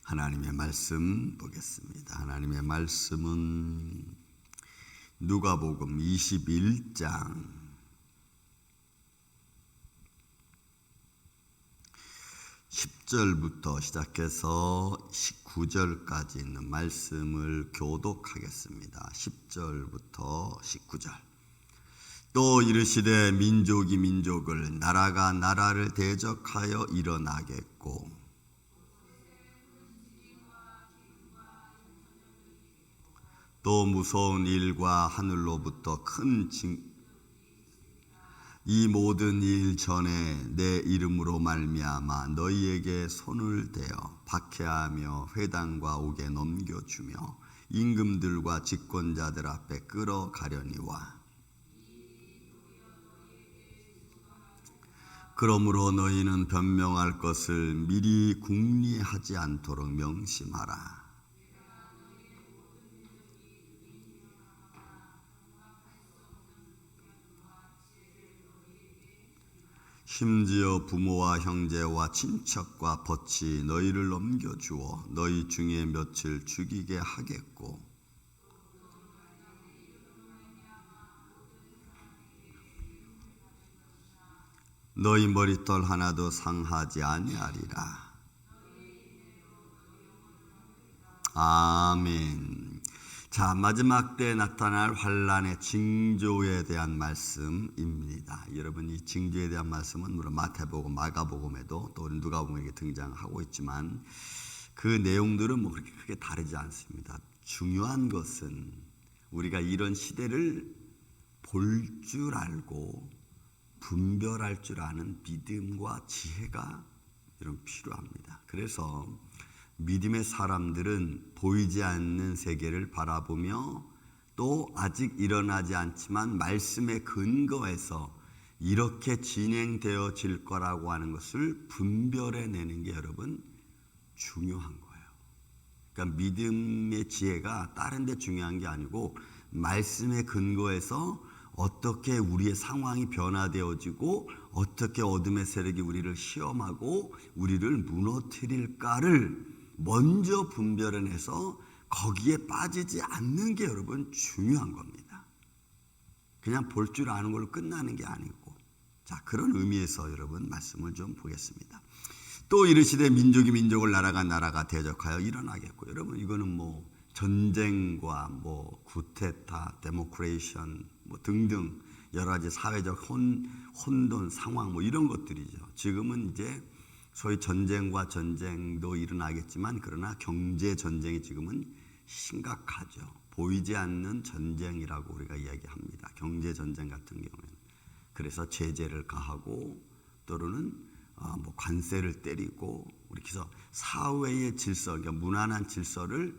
하나님의 말씀 보겠습니다. 하나님의 말씀은 누가복음 21장 10절부터 시작해서 19절까지 있는 말씀을 교독하겠습니다. 10절부터 19절. 또 이르시되 민족이 민족을, 나라가 나라를 대적하여 일어나겠고 또 무서운 일과 하늘로부터 큰 이 모든 일 전에 내 이름으로 말미암아 너희에게 손을 대어 박해하며 회당과 옥에 넘겨주며 임금들과 집권자들 앞에 끌어가려니와 그러므로 너희는 변명할 것을 미리 궁리하지 않도록 명심하라. 심지어 부모와 형제와 친척과 벗이 너희를 넘겨주어 너희 중에 며칠 죽이게 하겠고 너희 머리털 하나도 상하지 아니하리라. 아멘. 자, 마지막 때 나타날 환란의 징조에 대한 말씀입니다. 여러분, 이 징조에 대한 말씀은 물론 마태복음, 마가복음에도 또 누가복음에 등장하고 있지만 그 내용들은 뭐 그렇게 크게 다르지 않습니다. 중요한 것은 우리가 이런 시대를 볼 줄 알고 분별할 줄 아는 믿음과 지혜가 여러분 필요합니다. 그래서 믿음의 사람들은 보이지 않는 세계를 바라보며 또 아직 일어나지 않지만 말씀에 근거해서 이렇게 진행되어질 거라고 하는 것을 분별해내는 게 여러분 중요한 거예요. 그러니까 믿음의 지혜가 다른 데 중요한 게 아니고 말씀에 근거해서 어떻게 우리의 상황이 변화되어지고 어떻게 어둠의 세력이 우리를 시험하고 우리를 무너뜨릴까를 먼저 분별해내서 거기에 빠지지 않는 게 여러분 중요한 겁니다. 그냥 볼 줄 아는 걸로 끝나는 게 아니고, 자, 그런 의미에서 여러분 말씀을 좀 보겠습니다. 또 이르시되 민족이 민족을, 나라가 나라가 대적하여 일어나겠고, 여러분 이거는 뭐 전쟁과 뭐 구테타, 데모크레이션 뭐 등등 여러 가지 사회적 혼돈 상황 뭐 이런 것들이죠. 지금은 이제 소위 전쟁도 일어나겠지만 그러나 경제 전쟁이 지금은 심각하죠. 보이지 않는 전쟁이라고 우리가 이야기합니다. 경제 전쟁 같은 경우에는. 그래서 제재를 가하고 또는 뭐 관세를 때리고 우리 그래서 사회의 질서, 그러니까 무난한 질서를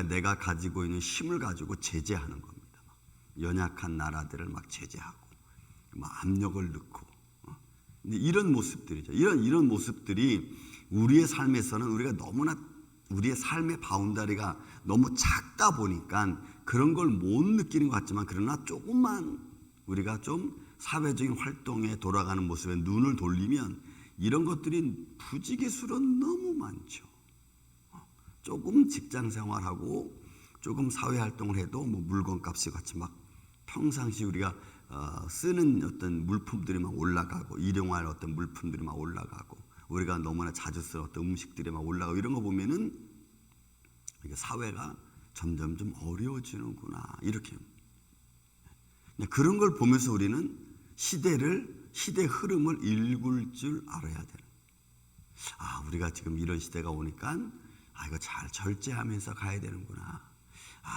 내가 가지고 있는 힘을 가지고 제재하는 겁니다. 연약한 나라들을 막 제재하고 막 압력을 넣고. 이런 모습들이죠. 이런 모습들이 우리의 삶에서는 우리가 너무나 우리의 삶의 바운다리가 너무 작다 보니까 그런 걸 못 느끼는 것 같지만 그러나 조금만 우리가 좀 사회적인 활동에 돌아가는 모습에 눈을 돌리면 이런 것들이 부지기수로 너무 많죠. 조금 직장 생활하고 조금 사회 활동을 해도 뭐 물건값이 같이 막 평상시 우리가 쓰는 어떤 물품들이 막 올라가고 일용할 어떤 물품들이 막 올라가고 우리가 너무나 자주 쓰는 어떤 음식들이 막 올라가고 이런 거 보면은 사회가 점점 좀 어려워지는구나 이렇게 그런 걸 보면서 우리는 시대의 흐름을 읽을 줄 알아야 되는. 우리가 지금 이런 시대가 오니까 이거 잘 절제하면서 가야 되는구나.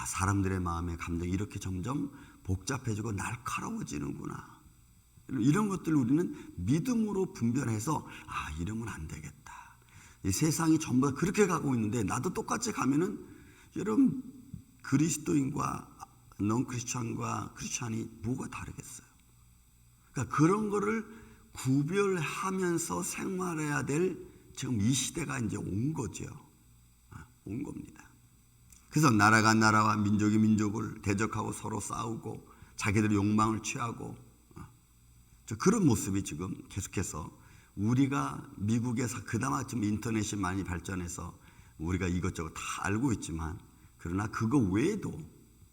사람들의 마음의 감정이 이렇게 점점 복잡해지고 날카로워지는구나. 이런 것들을 우리는 믿음으로 분별해서 이러면 안 되겠다. 이 세상이 전부 다 그렇게 가고 있는데 나도 똑같이 가면은 여러분 그리스도인과 non-크리스찬과 크리스찬이 뭐가 다르겠어요? 그러니까 그런 거를 구별하면서 생활해야 될 지금 이 시대가 이제 온 거죠. 온 겁니다. 그래서 나라가 나라와 민족이 민족을 대적하고 서로 싸우고 자기들의 욕망을 취하고 그런 모습이 지금 계속해서 우리가 미국에서 그나마 좀 인터넷이 많이 발전해서 우리가 이것저것 다 알고 있지만 그러나 그거 외에도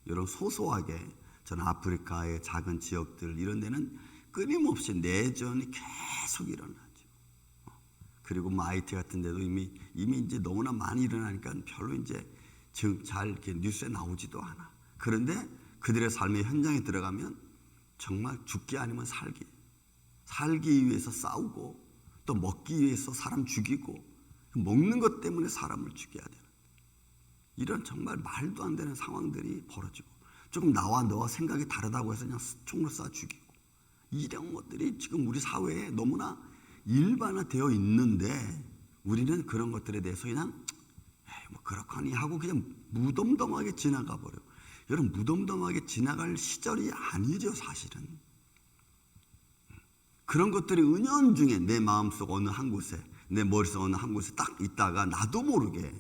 이런 소소하게 저는 아프리카의 작은 지역들 이런 데는 끊임없이 내전이 계속 일어나죠. 그리고 뭐 IT 같은 데도 이미 이제 너무나 많이 일어나니까 별로 이제 잘 이렇게 뉴스에 나오지도 않아. 그런데 그들의 삶의 현장에 들어가면 정말 죽기 아니면 살기 위해서 싸우고 또 먹기 위해서 사람 죽이고 먹는 것 때문에 사람을 죽여야 되는 이런 정말 말도 안 되는 상황들이 벌어지고 조금 나와 너와 생각이 다르다고 해서 그냥 총으로 쏴 죽이고 이런 것들이 지금 우리 사회에 너무나 일반화되어 있는데 우리는 그런 것들에 대해서 그냥 뭐 그렇거니 하고 그냥 무덤덤하게 지나가 버려. 여러분 무덤덤하게 지나갈 시절이 아니죠 사실은. 그런 것들이 은연중에 내 마음속 어느 한 곳에 내 머릿속 어느 한 곳에 딱 있다가 나도 모르게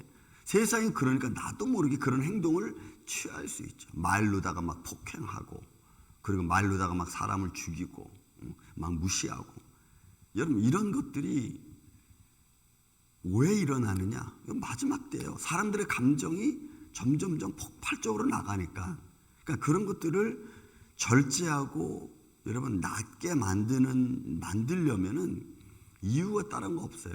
세상이 그러니까 나도 모르게 그런 행동을 취할 수 있죠. 말로다가 막 폭행하고 그리고 말로다가 막 사람을 죽이고 막 무시하고 여러분 이런 것들이 왜 일어나느냐? 마지막 때예요. 사람들의 감정이 점점점 폭발적으로 나가니까 그러니까 그런 것들을 절제하고 여러분 낮게 만들려면은 이유가 다른 거 없어요.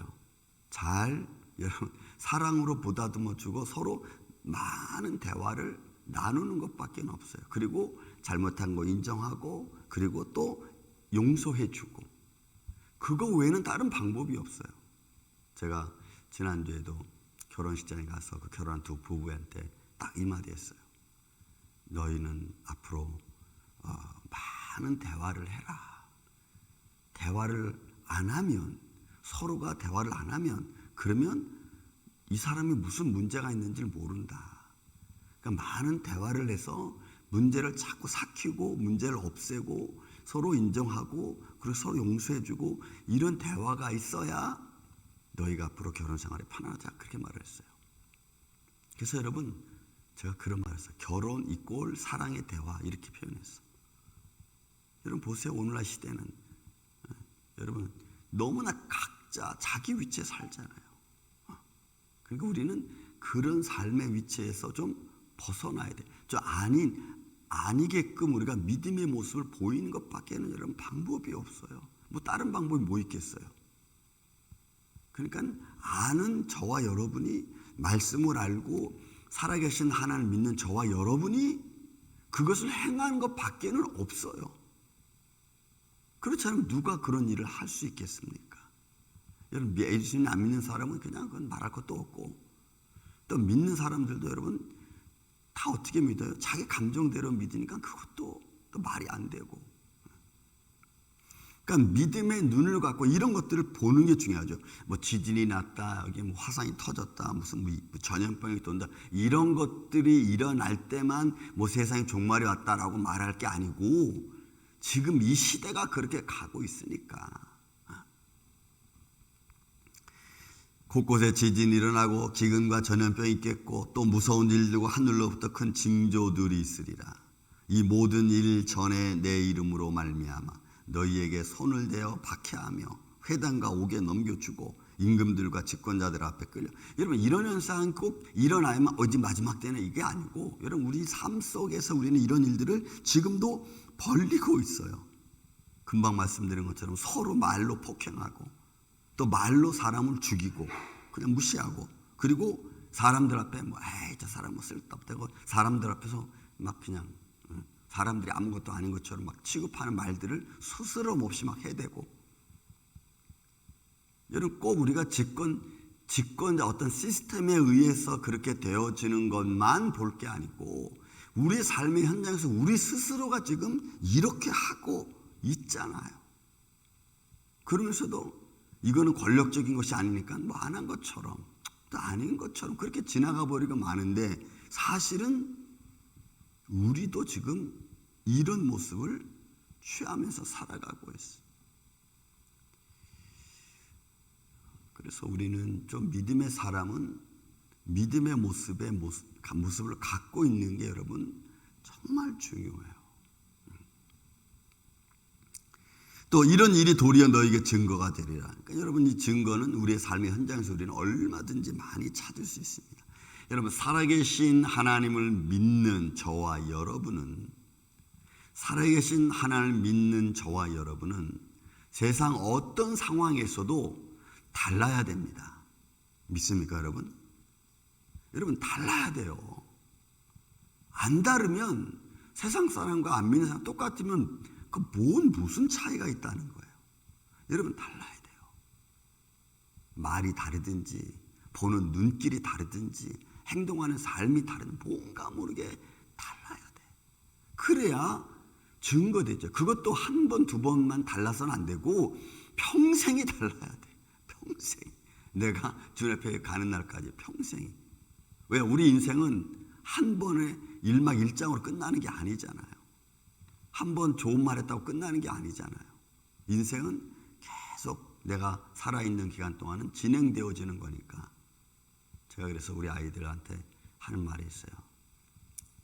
여러분 사랑으로 보다듬어 주고 서로 많은 대화를 나누는 것밖에 없어요. 그리고 잘못한 거 인정하고 그리고 또 용서해 주고 그거 외에는 다른 방법이 없어요. 제가 지난주에도 결혼식장에 가서 그 결혼한 두 부부한테 딱 이 마디 했어요. 너희는 앞으로 많은 대화를 해라. 대화를 안 하면 서로가 대화를 안 하면 그러면 이 사람이 무슨 문제가 있는지를 모른다. 그러니까 많은 대화를 해서 문제를 자꾸 삭히고 문제를 없애고 서로 인정하고 그리고 서로 용서해주고 이런 대화가 있어야 너희가 앞으로 결혼 생활에 편안하자 그렇게 말을 했어요. 그래서 여러분 제가 그런 말을 했어요. 결혼 이꼴 사랑의 대화 이렇게 표현했어요. 여러분 보세요. 오늘날 시대는 여러분 너무나 각자 자기 위치에 살잖아요. 그러니까 우리는 그런 삶의 위치에서 좀 벗어나야 돼. 아니게끔 우리가 믿음의 모습을 보이는 것밖에는 여러분 방법이 없어요. 뭐 다른 방법이 뭐 있겠어요. 그러니까 아는 저와 여러분이 말씀을 알고 살아계신 하나님을 믿는 저와 여러분이 그것을 행하는 것밖에는 없어요. 그렇지 않으면 누가 그런 일을 할 수 있겠습니까? 여러분 예수님 안 믿는 사람은 그냥 그건 말할 것도 없고 또 믿는 사람들도 여러분 다 어떻게 믿어요? 자기 감정대로 믿으니까 그것도 또 말이 안 되고 그러니까 믿음의 눈을 갖고 이런 것들을 보는 게 중요하죠. 뭐 지진이 났다, 여기 뭐 화산이 터졌다, 무슨 뭐 전염병이 돈다 이런 것들이 일어날 때만 뭐 세상에 종말이 왔다라고 말할 게 아니고 지금 이 시대가 그렇게 가고 있으니까 곳곳에 지진이 일어나고 기근과 전염병이 있겠고 또 무서운 일들과 하늘로부터 큰 징조들이 있으리라. 이 모든 일 전에 내 이름으로 말미암아 너희에게 손을 대어 박해하며 회당과 옥에 넘겨주고 임금들과 집권자들 앞에 끌려. 여러분 이런 현상은 꼭 일어나야만 어디 마지막 때는 이게 아니고 여러분 우리 삶 속에서 우리는 이런 일들을 지금도 벌리고 있어요. 금방 말씀드린 것처럼 서로 말로 폭행하고 또 말로 사람을 죽이고 그냥 무시하고 그리고 사람들 앞에 뭐 에이 저 사람 뭐 쓸데없다고 사람들 앞에서 막 그냥 사람들이 아무것도 아닌 것처럼 막 취급하는 말들을 스스럼 없이 막 해대고 여러분 꼭 우리가 집권자 어떤 시스템에 의해서 그렇게 되어지는 것만 볼 게 아니고 우리 삶의 현장에서 우리 스스로가 지금 이렇게 하고 있잖아요. 그러면서도 이거는 권력적인 것이 아니니까 뭐 안 한 것처럼 또 아닌 것처럼 그렇게 지나가 버리고 마는데 사실은 우리도 지금 이런 모습을 취하면서 살아가고 있어요. 그래서 우리는 좀 믿음의 사람은 믿음의 모습을 갖고 있는 게 여러분 정말 중요해요. 또 이런 일이 도리어 너에게 증거가 되리라. 그러니까 여러분, 이 증거는 우리의 삶의 현장에서 우리는 얼마든지 많이 찾을 수 있습니다. 여러분, 살아계신 하나님을 믿는 저와 여러분은 살아계신 하나님을 믿는 저와 여러분은 세상 어떤 상황에서도 달라야 됩니다. 믿습니까, 여러분? 여러분, 달라야 돼요. 안 다르면 세상 사람과 안 믿는 사람 똑같으면 무슨 차이가 있다는 거예요. 여러분, 달라야 돼요. 말이 다르든지 보는 눈길이 다르든지 행동하는 삶이 다른 뭔가 모르게 달라야 돼. 그래야 증거되죠. 그것도 한 번, 두 번만 달라서는 안 되고 평생이 달라야 돼. 평생. 내가 주님 앞에 가는 날까지 평생이. 왜? 우리 인생은 한 번에 일막일장으로 끝나는 게 아니잖아요. 한 번 좋은 말 했다고 끝나는 게 아니잖아요. 인생은 계속 내가 살아있는 기간 동안은 진행되어지는 거니까. 제가 그래서 우리 아이들한테 하는 말이 있어요.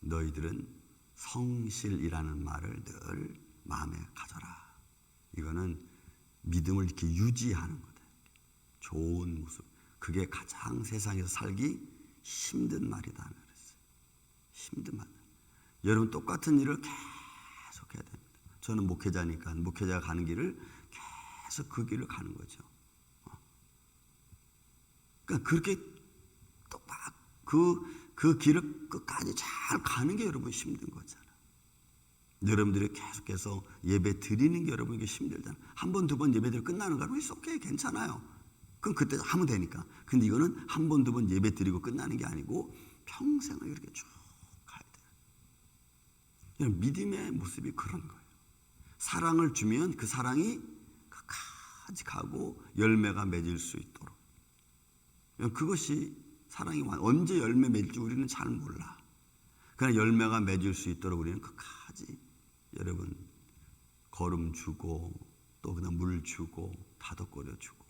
너희들은 성실이라는 말을 늘 마음에 가져라. 이거는 믿음을 이렇게 유지하는 거다. 좋은 모습. 그게 가장 세상에서 살기 힘든 말이다. 그랬어요. 힘든 말. 여러분, 똑같은 일을 계속 해야 됩니다. 저는 목회자니까 목회자가 가는 길을 계속 그 길을 가는 거죠. 그러니까 그렇게 또 막 그 길을 끝까지 잘 가는 게 여러분 힘든 거잖아요. 여러분들이 계속해서 예배 드리는 게 여러분에게 힘들잖아요. 한 번, 두 번 예배 드리고 끝나는 거는 오케이, 괜찮아요. 그럼 그때 하면 되니까. 근데 이거는 한 번, 두 번 예배 드리고 끝나는 게 아니고 평생을 이렇게 쭉 가야 돼요. 믿음의 모습이 그런 거예요. 사랑을 주면 그 사랑이 끝까지 가고 열매가 맺을 수 있도록. 그것이 사랑이 언제 열매 맺을지 우리는 잘 몰라. 그러나 열매가 맺을 수 있도록 우리는 끝까지 여러분 거름 주고 또 그다음 물 주고 다독거려 주고.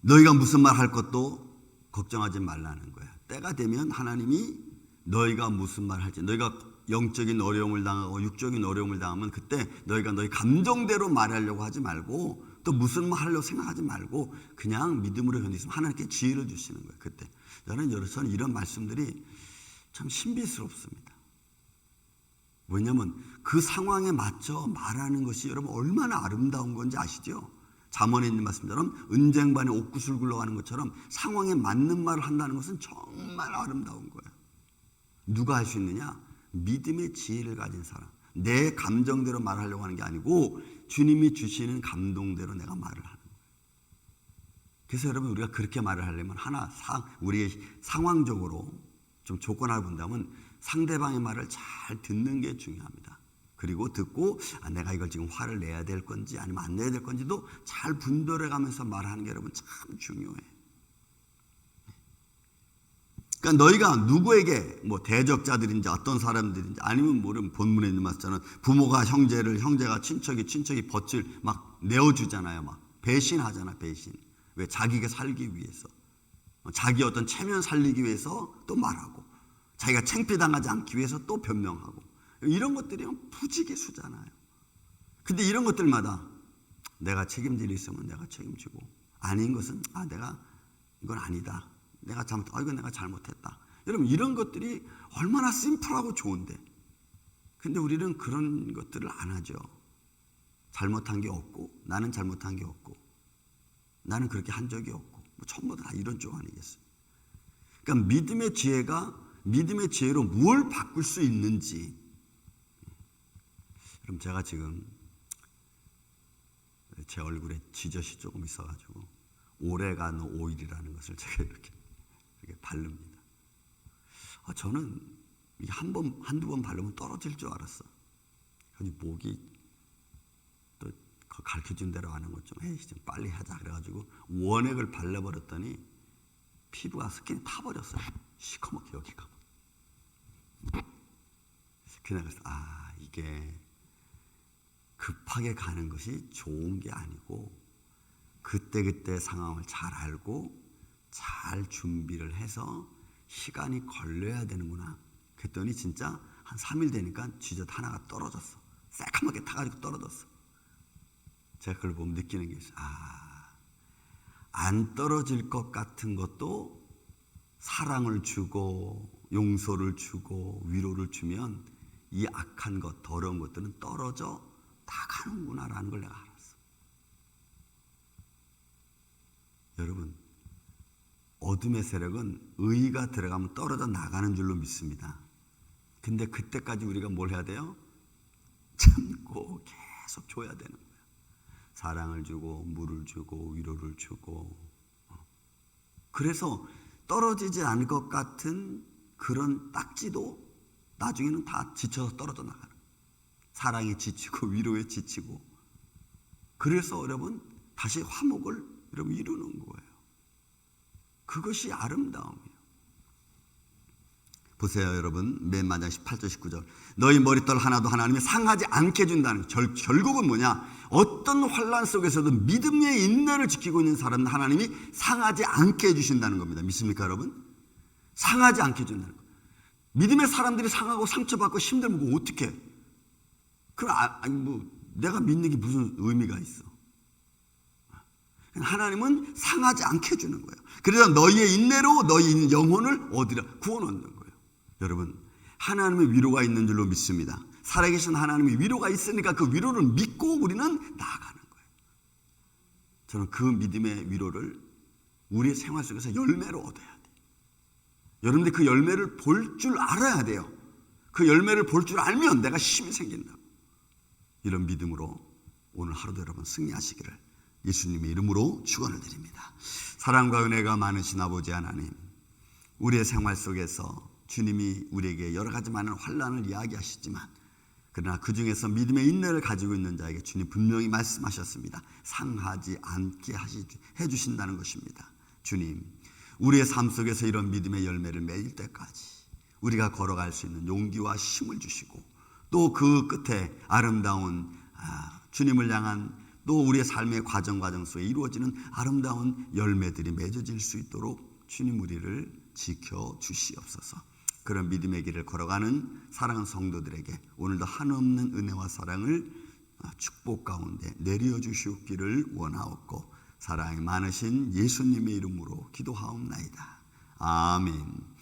너희가 무슨 말 할 것도 걱정하지 말라는 거야. 때가 되면 하나님이 너희가 무슨 말 할지, 너희가 영적인 어려움을 당하고 육적인 어려움을 당하면 그때 너희가 너희 감정대로 말하려고 하지 말고 또 무슨 말 하려고 생각하지 말고 그냥 믿음으로 견디시면 하나님께 지혜를 주시는 거예요. 그때 저는 이런 말씀들이 참 신비스럽습니다. 왜냐하면 그 상황에 맞춰 말하는 것이 여러분 얼마나 아름다운 건지 아시죠? 잠언에 있는 말씀처럼 은쟁반에 옥구슬 굴러가는 것처럼 상황에 맞는 말을 한다는 것은 정말 아름다운 거예요. 누가 할 수 있느냐? 믿음의 지혜를 가진 사람. 내 감정대로 말하려고 하는 게 아니고 주님이 주시는 감동대로 내가 말을 하는 거예요. 그래서 여러분 우리가 그렇게 말을 하려면 우리의 상황적으로 좀 조건을 본다면 상대방의 말을 잘 듣는 게 중요합니다. 그리고 듣고 내가 이걸 지금 화를 내야 될 건지 아니면 안 내야 될 건지도 잘 분별해 가면서 말하는 게 여러분 참 중요해요. 그러니까 너희가 누구에게 대적자들인지 어떤 사람들인지 아니면 모르면 본문에 있는 말씀처럼 부모가 형제가 친척이 덫을 막 내어주잖아요. 막 배신하잖아. 배신. 왜? 자기가 살기 위해서. 자기 어떤 체면 살리기 위해서 또 말하고 자기가 창피당하지 않기 위해서 또 변명하고 이런 것들이 부지기수잖아요. 근데 이런 것들마다 내가 책임질 일 있으면 내가 책임지고 아닌 것은 이건 아니다. 이건 내가 잘못했다. 여러분 이런 것들이 얼마나 심플하고 좋은데 근데 우리는 그런 것들을 안 하죠. 잘못한 게 없고 나는 잘못한 게 없고 나는 그렇게 한 적이 없고 전부 다 이런 쪽 아니겠어요. 그러니까 믿음의 지혜로 뭘 바꿀 수 있는지. 그럼 제가 지금 제 얼굴에 지젖이 조금 있어가지고 오레가노 오일이라는 것을 제가 이렇게 바릅니다. 저는 한두 번 바르면 떨어질 줄 알았어. 근데 목이 또 가르쳐준 대로 하는 것 좀 좀 빨리 하자 그래가지고 원액을 발라버렸더니 피부가 스킨이 타버렸어요. 시커멓게 여기가. 그냥 이게 급하게 가는 것이 좋은 게 아니고 그때그때 상황을 잘 알고 잘 준비를 해서 시간이 걸려야 되는구나. 그랬더니 진짜 한 3일 되니까 쥐젖 하나가 떨어졌어. 새카맣게 타가지고 떨어졌어. 제가 그걸 보면 느끼는 게 있어요. 안 떨어질 것 같은 것도 사랑을 주고 용서를 주고 위로를 주면 이 악한 것, 더러운 것들은 떨어져 나가는구나라는 걸 내가 알았어. 여러분, 어둠의 세력은 의가 들어가면 떨어져 나가는 줄로 믿습니다. 근데 그때까지 우리가 뭘 해야 돼요? 참고 계속 줘야 되는 거예요. 사랑을 주고 물을 주고 위로를 주고. 그래서 떨어지지 않을 것 같은 그런 딱지도 나중에는 다 지쳐서 떨어져 나가는 거예요. 사랑에 지치고 위로에 지치고. 그래서 여러분 다시 화목을 여러분 이루는 거예요. 그것이 아름다움이에요. 보세요 여러분, 맨 마지막 18절 19절 너희 머리털 하나도 하나님이 상하지 않게 해준다는 결국은 뭐냐? 어떤 환난 속에서도 믿음의 인내를 지키고 있는 사람은 하나님이 상하지 않게 해주신다는 겁니다. 믿습니까 여러분? 상하지 않게 해준다는 거예요. 믿음의 사람들이 상하고 상처받고 힘들면 어떻게? 그럼 내가 믿는 게 무슨 의미가 있어? 하나님은 상하지 않게 해주는 거예요. 그래서 너희의 인내로 너희 영혼을 어디라 구원하는 거예요. 여러분, 하나님의 위로가 있는 줄로 믿습니다. 살아계신 하나님의 위로가 있으니까 그 위로를 믿고 우리는 나아가는 거예요. 저는 그 믿음의 위로를 우리의 생활 속에서 열매로 얻어야 돼요. 여러분들 그 열매를 볼 줄 알아야 돼요. 그 열매를 볼 줄 알면 내가 힘이 생긴다고. 이런 믿음으로 오늘 하루도 여러분 승리하시기를 예수님의 이름으로 축원을 드립니다. 사랑과 은혜가 많으신 아버지 하나님, 우리의 생활 속에서 주님이 우리에게 여러 가지 많은 환난을 이야기하시지만 그러나 그 중에서 믿음의 인내를 가지고 있는 자에게 주님 분명히 말씀하셨습니다. 상하지 않게 해주신다는 것입니다. 주님, 우리의 삶 속에서 이런 믿음의 열매를 맺을 때까지 우리가 걸어갈 수 있는 용기와 힘을 주시고 또 그 끝에 아름다운 주님을 향한 또 우리의 삶의 과정 속에 이루어지는 아름다운 열매들이 맺어질 수 있도록 주님 우리를 지켜주시옵소서. 그런 믿음의 길을 걸어가는 사랑하는 성도들에게 오늘도 한없는 은혜와 사랑을 축복 가운데 내려 주시옵기를 원하옵고 사랑이 많으신 예수님의 이름으로 기도하옵나이다. 아멘.